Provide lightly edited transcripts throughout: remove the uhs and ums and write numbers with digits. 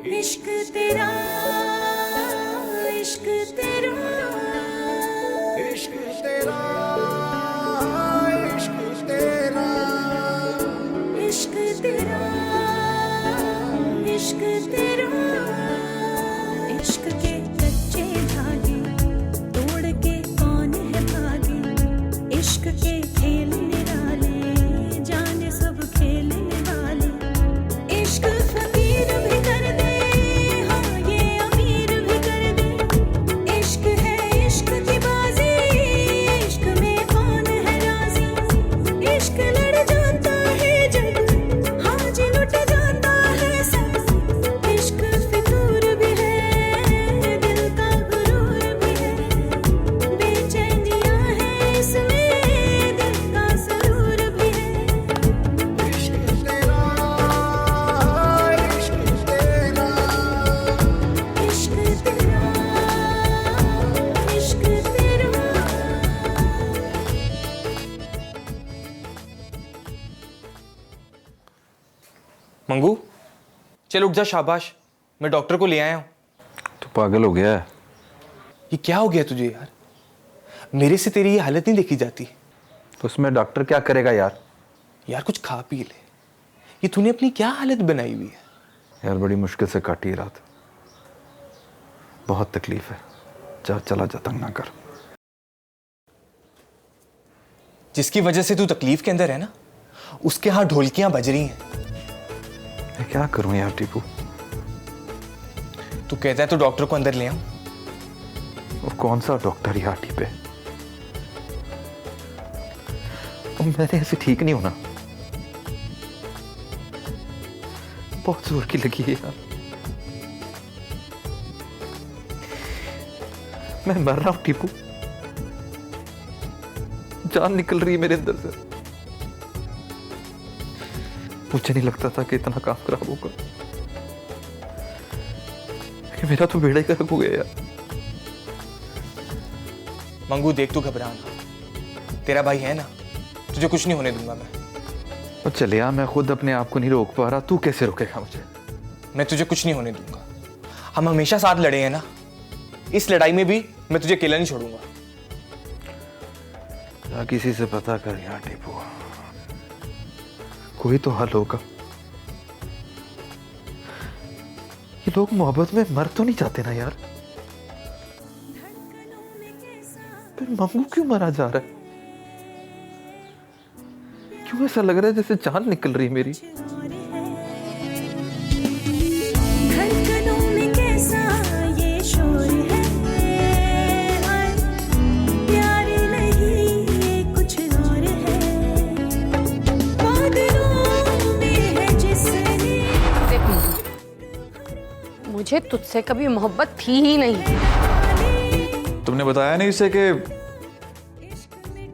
इश्क तेरा इश्क तेरा इश्क तेरा इश्क तेरा इश्क तेरा इश्क तेरा इश्क के कच्चे धागे तोड़ के कौन है भागे इश्क के खेल निराले जाने सब खेलने वाले इश्क फकीर भी कर दे हाँ ये अमीर भी कर दे इश्क है इश्क की बाजी इश्क में कौन है राजी इश्क लड़ जाता है जब हाँ जी लुट जाता है सब इश्क फितूर भी है दिल का गुरूर भी है बेचैनियां है इसमें दिल का सुरूर भी है इश्क तेरा इश्क तेरा इश्क तेरा इश्क तेरा मंगू चल उठ जा, शाबाश, मैं डॉक्टर को ले आया हूँ। तू पागल हो गया है? ये क्या हो गया तुझे यार? मेरे से तेरी ये हालत नहीं देखी जाती। तो उसमें डॉक्टर क्या करेगा यार? यार कुछ खा पी ले। ये तूने अपनी क्या हालत बनाई हुई है? यार बड़ी मुश्किल से काटी रात, बहुत तकलीफ है। जा चला जा, तंग ना कर। जिसकी वजह से तू तकलीफ के अंदर है ना, उसके यहाँ ढोलकियां बज रही हैं। मैं क्या करूं यार टीपू? तू कहता है तो डॉक्टर को अंदर ले आऊं? वो कौन सा डॉक्टर यार टीपे? मैंने ऐसे ठीक नहीं होना, बहुत जोर की लगी है यार। मैं मर रहा हूं टीपू, जान निकल रही है मेरे अंदर से। मुझे नहीं लगता था कि इतना काम खराब होगा, कि मेरा तो बेड़ा ही गर्क हो गया यार। मंगू देख, तू घबरा ना, तेरा भाई है ना, तुझे कुछ नहीं होने दूंगा मैं। और चले आ, मैं खुद अपने आप को नहीं रोक पा रहा, तू कैसे रोकेगा मुझे? मैं तुझे कुछ नहीं होने दूंगा। हम हमेशा साथ लड़े हैं ना, इस लड़ाई में भी मैं तुझे अकेला नहीं छोड़ूंगा। या किसी से पता कर यार टीपू, कोई तो हल होगा। ये लोग मोहब्बत में मर तो नहीं जाते ना यार? फिर मंगू क्यों मरा जा रहा है? क्यों ऐसा लग रहा है जैसे जान निकल रही है मेरी? धड़कनों में कैसा ये शोर है हाय प्यार नहीं ये कुछ और है बादलों में है जिसने देख मुझे तुझसे कभी मोहब्बत थी ही नहीं। तुमने बताया नहीं इसे कि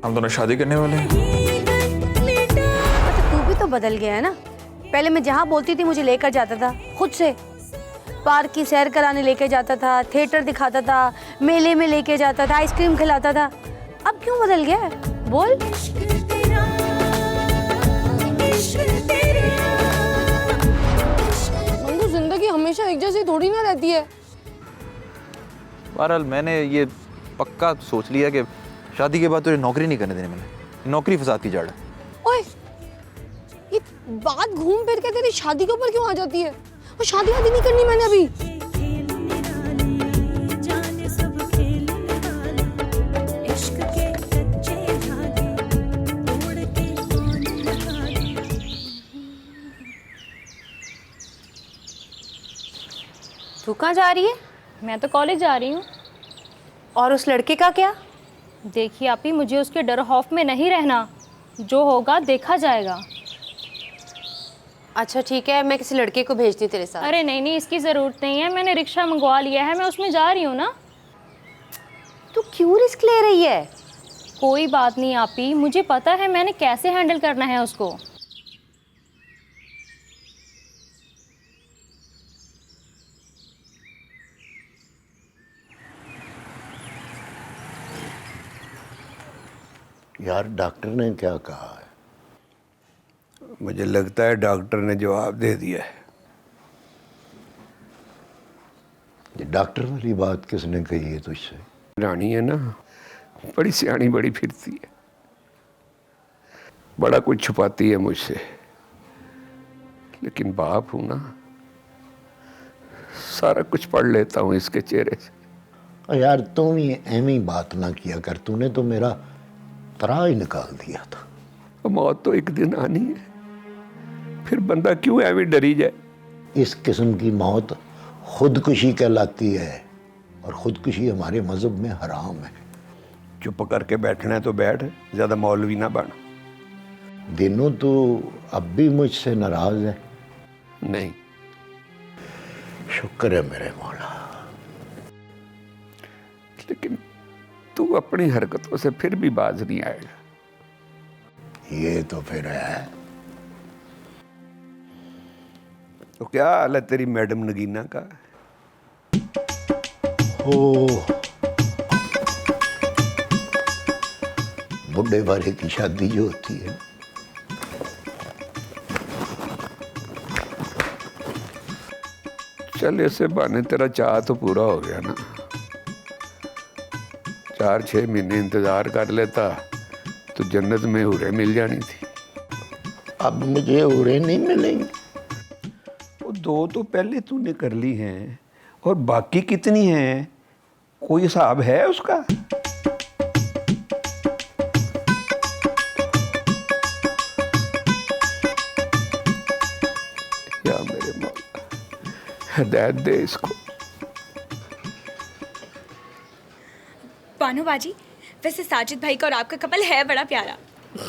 हम दोनों शादी करने वाले हैं? तू भी तो बदल गया है ना। पहले मैं जहाँ बोलती थी मुझे लेकर जाता था, खुद से पार्क की सैर कराने लेके जाता था, थिएटर दिखाता था, मेले में लेके जाता था, आइसक्रीम खिलाता था। अब क्यों बदल गया है? बोल। इश्क तेरा इश्क तेरा मंगू, जिंदगी हमेशा एक जैसी थोड़ी ना रहती है। बहरहाल मैंने ये पक्का सोच लिया कि शादी के बाद तुझे नौकरी नहीं करने देने। मैंने नौकरी फसाद की जड़ है। ओए, ये बात घूम फिर के तेरी शादी के ऊपर क्यों आ जाती है? और शादी वादी नहीं करनी मैंने अभी। खेलने वाले जाने सब खेलने वाले इश्क के कच्चे धागे तोड़ के कौन है भागे तू कहाँ जा रही है? मैं तो कॉलेज जा रही हूँ। और उस लड़के का क्या? देखिए आपी, मुझे उसके डर खौफ में नहीं रहना, जो होगा देखा जाएगा। अच्छा ठीक है, मैं किसी लड़के को भेजती हूँ तेरे साथ। अरे नहीं नहीं, इसकी ज़रूरत नहीं है, मैंने रिक्शा मंगवा लिया है, मैं उसमें जा रही हूँ ना। तू क्यों रिस्क ले रही है? कोई बात नहीं आपी, मुझे पता है मैंने कैसे हैंडल करना है उसको। यार डॉक्टर ने क्या कहा है? मुझे लगता है डॉक्टर ने जवाब दे दिया है। ये डॉक्टर वाली बात किसने कही है तुझसे? रानी है ना, बड़ी सियानी बड़ी फिरती है, बड़ा कुछ छुपाती है मुझसे, लेकिन बाप हूं ना, सारा कुछ पढ़ लेता हूं इसके चेहरे से। और यार तुम ही ऐमी बात ना किया कर, तूने तो मेरा तरा ही निकाल दिया था। और मौत तो एक दिन आनी है, फिर बंदा क्यों ऐਵੇਂ डरी जाए। इस किस्म की मौत खुदकुशी कहलाती है, और खुदकुशी हमारे मजहब में हराम है। चुप करके बैठना है तो बैठ, ज्यादा मौलवी ना बन। दिनों तो अब भी मुझसे नाराज है? नहीं, शुक्र है मेरे मौला। लेकिन तू अपनी हरकतों से फिर भी बाज नहीं आएगा। ये तो फिर है। तो क्या हाल है तेरी मैडम नगीना का? ओ, बुढ़े वाले की शादी जो होती है, चल ऐसे बहाने तेरा चाह तो पूरा हो गया ना। 4-6 महीने इंतजार कर लेता तो जन्नत में हुरे मिल जानी थी। अब मुझे उरे नहीं मिलेंगे। वो 2 तो पहले तूने कर ली हैं, और बाकी कितनी हैं, कोई हिसाब है उसका? या मेरे मौला, हिदायत दे इसको। बानो बाजी, वैसे साजिद भाई का और आपका कपल है बड़ा प्यारा।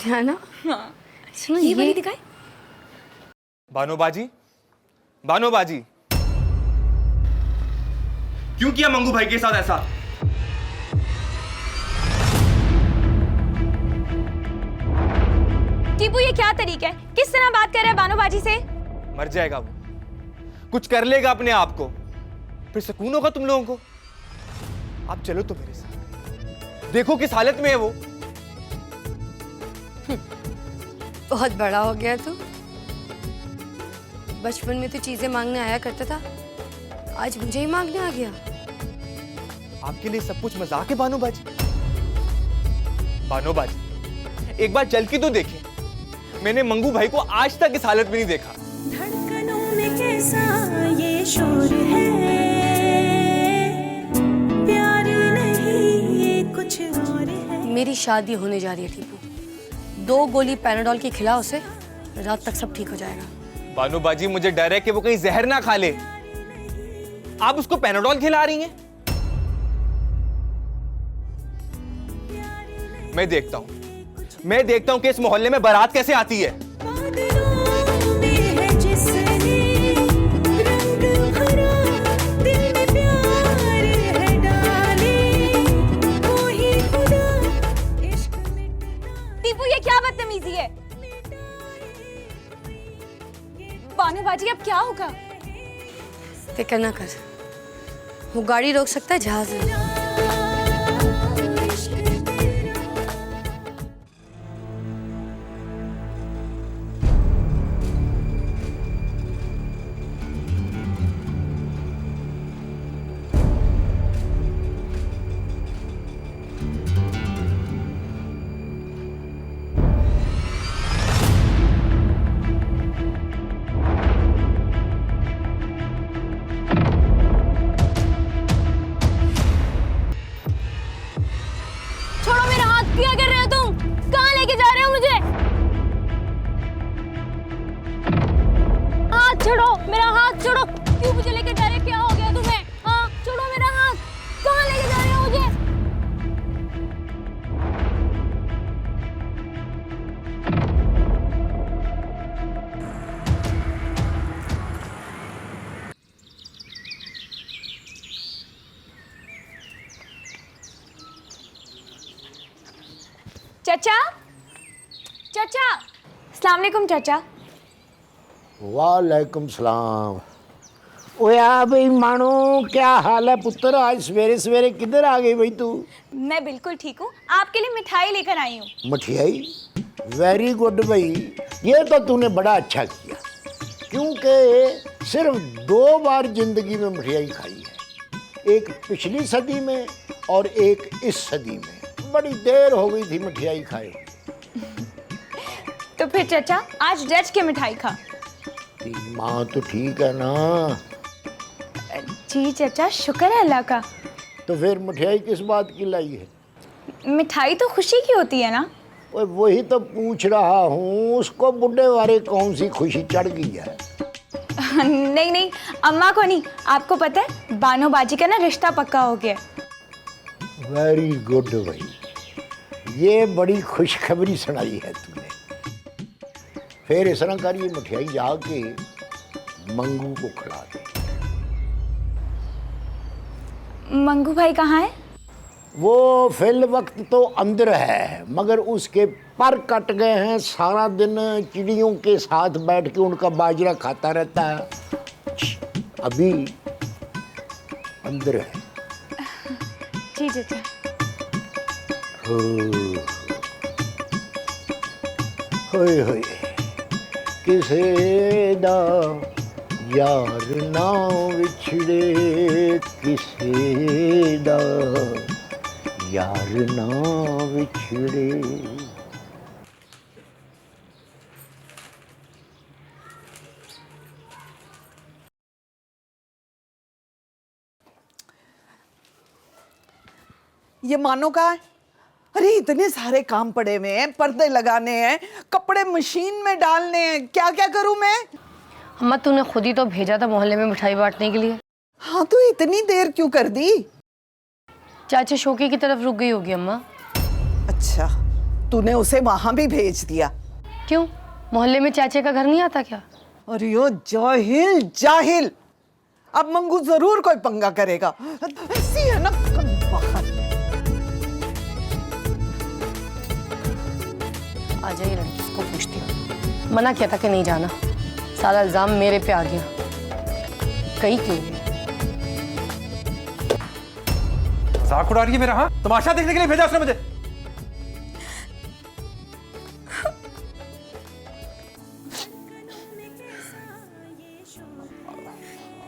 है ना? हाँ, सुनो ये वाली दिखाए। बानो बाजी, बानो बाजी, क्यों किया मंगू भाई के साथ ऐसा? टीपू, ये क्या तरीका है? किस तरह बात कर रहा है बानो बाजी से? मर जाएगा वो, कुछ कर लेगा अपने आप को, फिर सुकून होगा तुम लोगों को। आप चलो तो मेरे साथ, देखो किस हालत में है वो। बहुत बड़ा हो गया तू। बचपन में तो चीजें मांगने आया करता था, आज मुझे ही मांगने आ गया। आपके लिए सब कुछ मजाक है बानो बाजी? बानो बाजी, एक बार चल के तो देखें। मैंने मंगू भाई को आज तक इस हालत में नहीं देखा। धड़कनों में कैसा ये शोर है, प्यार नहीं ये कुछ और है। मेरी शादी होने जा रही है टीपू, 2 गोली पैनाडोल की खिला उसे, रात तक सब ठीक हो जाएगा। बानो बाजी, मुझे डर है कि वो कहीं जहर ना खा ले। आप उसको पैनाडोल खिला रही हैं? मैं देखता हूं कि इस मोहल्ले में बारात कैसे आती है। बादलों में है जिसने रंग भरा, दिल में प्यार है डाले, वही खुदा इश्क मिटना। टीपू, ये क्या बदतमीजी है? बानो बाजी, अब क्या होगा? फिक्र ना कर, वो गाड़ी रोक सकता है, जहाज नहीं। छोड़ो मेरा हाथ, क्या कर रहे हो तुम? कहाँ लेके जा रहे हो मुझे? हाथ छोड़ो, मेरा हाथ छोड़ो। क्यों मुझे लेके जा रहे हो? क्या हो गया तुम्हें? हाँ, छोड़ो मेरा हाथ। कहाँ लेके जा रहे हो मुझे? चाचा, चाचा, अस्सलाम वालेकुम चाचा। वालेकुम सलाम। ओए आ भाई मानो, क्या हाल है पुत्र? आज सवेरे सवेरे किधर आ गई भाई तू? मैं बिल्कुल ठीक हूँ, आपके लिए मिठाई लेकर आई हूँ। मठियाई? वेरी गुड भाई, ये तो तूने बड़ा अच्छा किया, क्योंकि सिर्फ 2 बार जिंदगी में मठियाई खाई है। एक पिछली सदी में और एक इस सदी में। बड़ी देर हो गई थी मिठाई खाए। तो फिर चाचा आज रच के मिठाई खा। तेरी माँ तो ठीक है ना? जी चाचा, शुक्र है अल्लाह का। तो फिर मिठाई किस बात की लाई है? मिठाई तो खुशी की होती है ना। ओए वही तो पूछ रहा हूँ, उसको बुढ़े वाले कौन सी खुशी चढ़ गई है? नहीं नहीं, अम्मा को नहीं, आपको पता है बानो बाजी का ना रिश्ता पक्का हो गया। वेरी गुड भाई, ये बड़ी खुशखबरी सुनाई है तूने। फिर इस तरह कर, ये मिठाई जाके मंगू को खिला दे। मंगू भाई कहाँ है? वो फिल वक्त तो अंदर है, मगर उसके पर कट गए हैं। सारा दिन चिड़ियों के साथ बैठ के उनका बाजरा खाता रहता है। अभी अंदर है। जी चाचा। होए होए, किसे दा यार ना विछड़े, किसे दा यार ना विछड़े। ये मानो का है? अरे इतने सारे काम पड़े हुए हैं, पर्दे लगाने हैं, कपड़े मशीन में डालने हैं, क्या क्या करूं मैं? अम्मा तूने खुद ही तो भेजा था मोहल्ले में मिठाई बांटने के लिए। हाँ तो इतनी देर क्यों कर दी? चाचा शौकी की तरफ रुक गई होगी अम्मा। अच्छा, तूने उसे वहां भी भेज दिया? क्यों, मोहल्ले में चाचे का घर नहीं आता क्या? अरे ओ जाहिल जाहिल, अब मंगू जरूर कोई पंगा करेगा। ऐसी है ना बाहर। आ जाइए लड़की, इसको पूछती हूँ। मना किया था कि नहीं जाना, सारा इल्जाम मेरे पे आ गया। कहीं क्यों नहीं? मजाक उड़ा रही है मेरा? हाँ, तमाशा देखने के लिए भेजा उसने मुझे।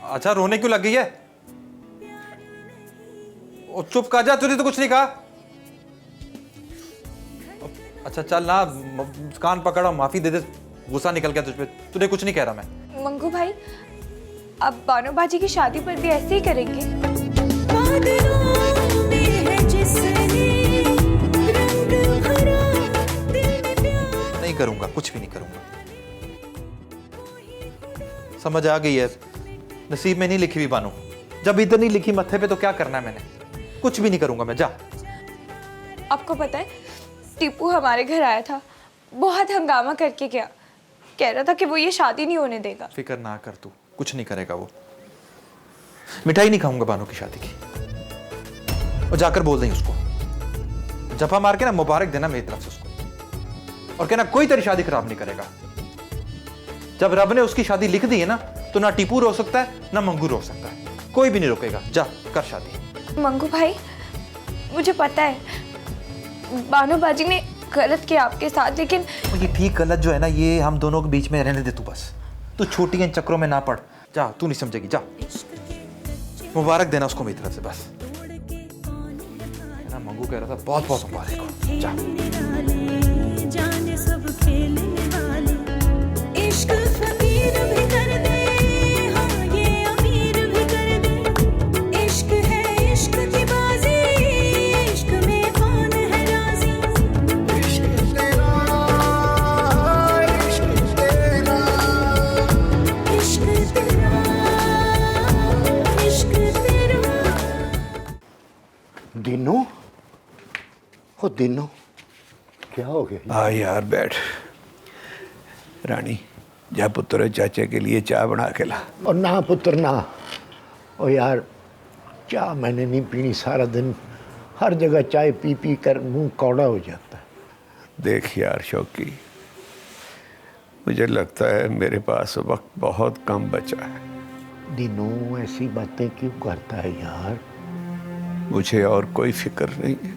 अच्छा, रोने क्यों लग गई है? ओ चुप कर जा, तूने तो कुछ नहीं कहा। अच्छा चल ना, कान पकड़ा, माफी दे दे, गुस्सा निकल गया तुझ पे। तूने कुछ नहीं कह रहा मैं। मंगू भाई, अब बानो बाजी की शादी पर भी ऐसे ही करेंगे? नहीं करूंगा, कुछ भी नहीं करूंगा। समझ आ गई है, नसीब में नहीं लिखी हुई बानो। जब इधर नहीं लिखी मत्थे पे तो क्या करना है मैंने? कुछ भी नहीं करूंगा मैं, जा। आपको पता है टीपू हमारे घर आया था, बहुत हंगामा करके गया, कह रहा था कि वो ये शादी नहीं होने देगा। फिक्र ना कर तू, कुछ नहीं करेगा वो। मिठाई नहीं खाऊंगा बानो की शादी की। और जाकर बोल दें उसको, जफा मार के ना मुबारक देना मेरी तरफ से उसको, और कहना कोई तेरी शादी खराब नहीं करेगा। जब रब ने उसकी शादी लिख दी है ना, तो ना टीपू रोक सकता है ना मंगू रोक सकता है, कोई भी नहीं रोकेगा। जा कर शादी। मंगू भाई, मुझे पता है बानो बाजी ने गलत किया आपके साथ, लेकिन ये ठीक गलत जो है ना, ये हम दोनों के बीच में रहने दे। तू बस, तू छोटी इन चक्रों में ना पड़। जा, तू नहीं समझेगी, जा। मुबारक देना उसको मेरी तरफ से बस। ना मंगू कह रहा था बहुत बहुत मुबारक हो। जा। जाने सब खेलने वाले, इश्क फकीर भी कर दे, हाँ ये अमीर भी कर दे। इश्क है इश्क की बाजी, इश्क में कौन है राजी? इश्क तेरा, इश्क तेरा, इश्क तेरा, इश्क तेरा। दिनों, हो दिनों, क्या हो गया? हाँ यार बैठ। रानी, जा पुत्र चाचा के लिए चाय बना के ला। और ना पुत्र ना, ओ यार चाय मैंने नहीं पीनी। सारा दिन हर जगह चाय पी पी कर मुंह कौड़ा हो जाता है। देख यार शौकी, मुझे लगता है मेरे पास वक्त बहुत कम बचा है। दिनों ऐसी बातें क्यों करता है यार? मुझे और कोई फिक्र नहीं है,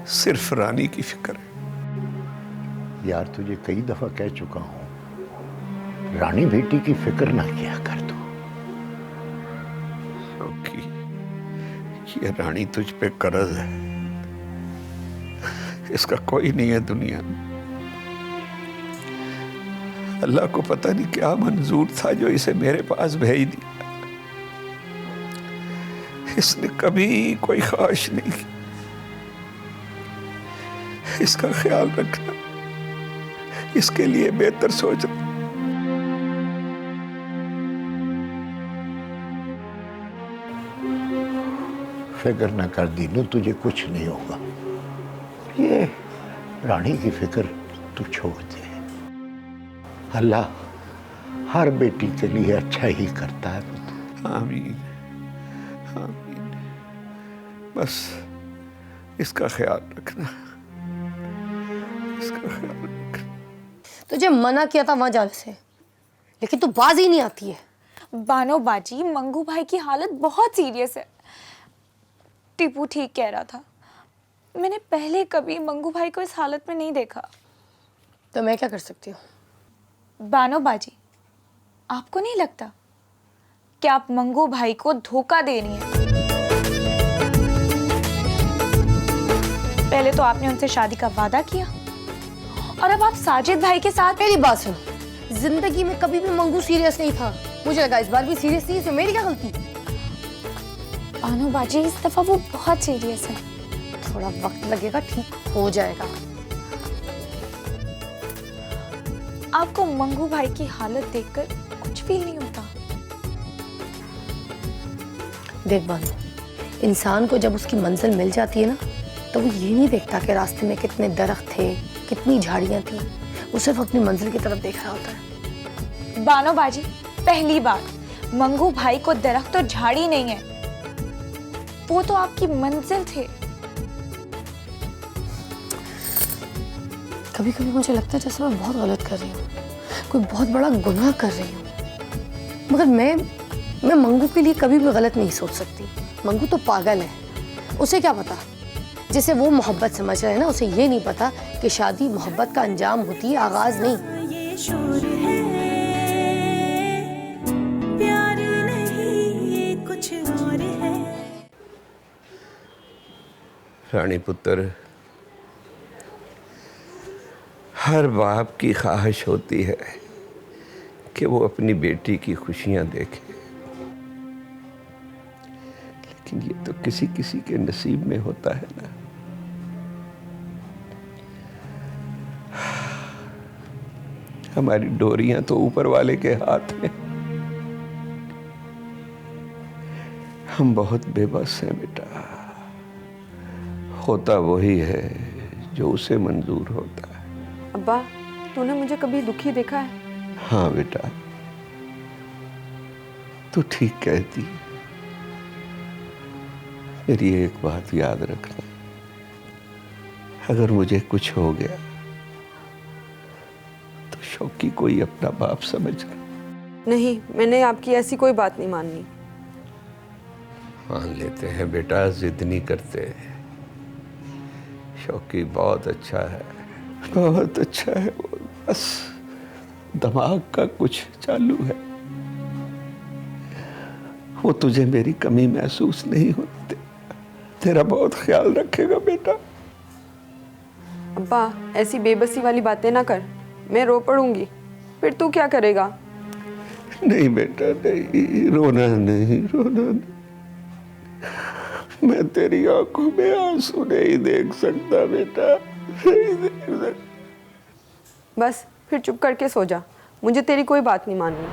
सिर्फ रानी की फिक्र है। यार तुझे कई दफा कह चुका हूं, रानी बेटी की फिक्र ना किया कर तू। शौकी, ये रानी तुझ पे कर्ज है, इसका कोई नहीं है दुनिया में। अल्लाह को पता नहीं क्या मंजूर था जो इसे मेरे पास भेज दिया। इसने कभी कोई ख्वाहिश नहीं की। इसका ख्याल रखना, इसके लिए बेहतर सोचना। फिक्र न कर दीनू, तुझे कुछ नहीं होगा। ये रानी की फिक्र तू छोड़ दे। अल्लाह हर बेटी के लिए अच्छा ही करता है। आमीन आमीन। बस इसका ख्याल रखना, इसका ख्याल रखना। तुझे मना किया था वहां जाने से, लेकिन तू बाज ही नहीं आती है। बानो बाजी, मंगू भाई की हालत बहुत सीरियस है। टीपू ठीक कह रहा था। मैंने पहले कभी मंगू भाई को इस हालत में नहीं देखा। तो मैं क्या कर सकती हूँ? बानो बाजी, आपको नहीं लगता कि आप मंगू भाई को धोखा दे रही हैं? पहले तो आपने उनसे शादी का वादा किया और अब आप साजिद भाई के साथ। मेरी बात सुन, जिंदगी में कभी भी मंगू सीरियस नहीं था। मुझे लगा इस बार भी सीरियस थी, इसमें मेरी क्या गलती? बानो बाजी, इस दफा वो बहुत सीरियस है। थोड़ा वक्त लगेगा, ठीक हो जाएगा। आपको मंगू भाई की हालत देखकर कुछ फील नहीं होता? देख बानो, इंसान को जब उसकी मंजिल मिल जाती है ना, तो वो ये नहीं देखता कि रास्ते में कितने दरख्त थे, कितनी झाड़ियां थी। वो सिर्फ अपनी मंजिल की तरफ देख रहा होता है। बानो बाजी, पहली बार मंगू भाई को दरख्त और झाड़ी नहीं है, वो तो आपकी मंजिल थे। कभी कभी मुझे लगता है जैसे मैं बहुत गलत कर रही हूँ, कोई बहुत बड़ा गुनाह कर रही हूँ। मगर मैं मंगू के लिए कभी भी गलत नहीं सोच सकती। मंगू तो पागल है, उसे क्या पता। जिसे वो मोहब्बत समझ रहे हैं ना, उसे ये नहीं पता कि शादी मोहब्बत का अंजाम होती है, आगाज नहीं। ये शोर है, प्यार नहीं, ये कुछ और है। रानी पुत्र, हर बाप की ख्वाहिश होती है कि वो अपनी बेटी की खुशियां देखे, लेकिन ये तो किसी किसी के नसीब में होता है ना। हमारी डोरियां तो ऊपर वाले के हाथ में। हम बहुत बेबस हैं बेटा। होता वही है जो उसे मंजूर होता है। अब्बा, तूने मुझे कभी दुखी देखा है? हाँ बेटा, तू ठीक कहती। मेरी एक बात याद रखना, अगर मुझे कुछ हो गया तो शौकी कोई अपना बाप समझना। नहीं, मैंने आपकी ऐसी कोई बात नहीं माननी। मान लेते हैं बेटा, जिद नहीं करते। शौकी बहुत अच्छा है, बहुत अच्छा है। वो बस दिमाग का कुछ चालू है। वो तुझे मेरी कमी महसूस नहीं होती। तेरा बहुत ख्याल रखेगा बेटा। अब्बा, ऐसी बेबसी वाली बातें ना कर, मैं रो पड़ूंगी। फिर तू क्या करेगा? नहीं बेटा, नहीं, रोना नहीं, रोना नहीं। मैं तेरी आंखों में आंसू नहीं देख सकता बेटा, नहीं देख सकता। बस फिर चुप करके सो जा, मुझे तेरी कोई बात नहीं माननी।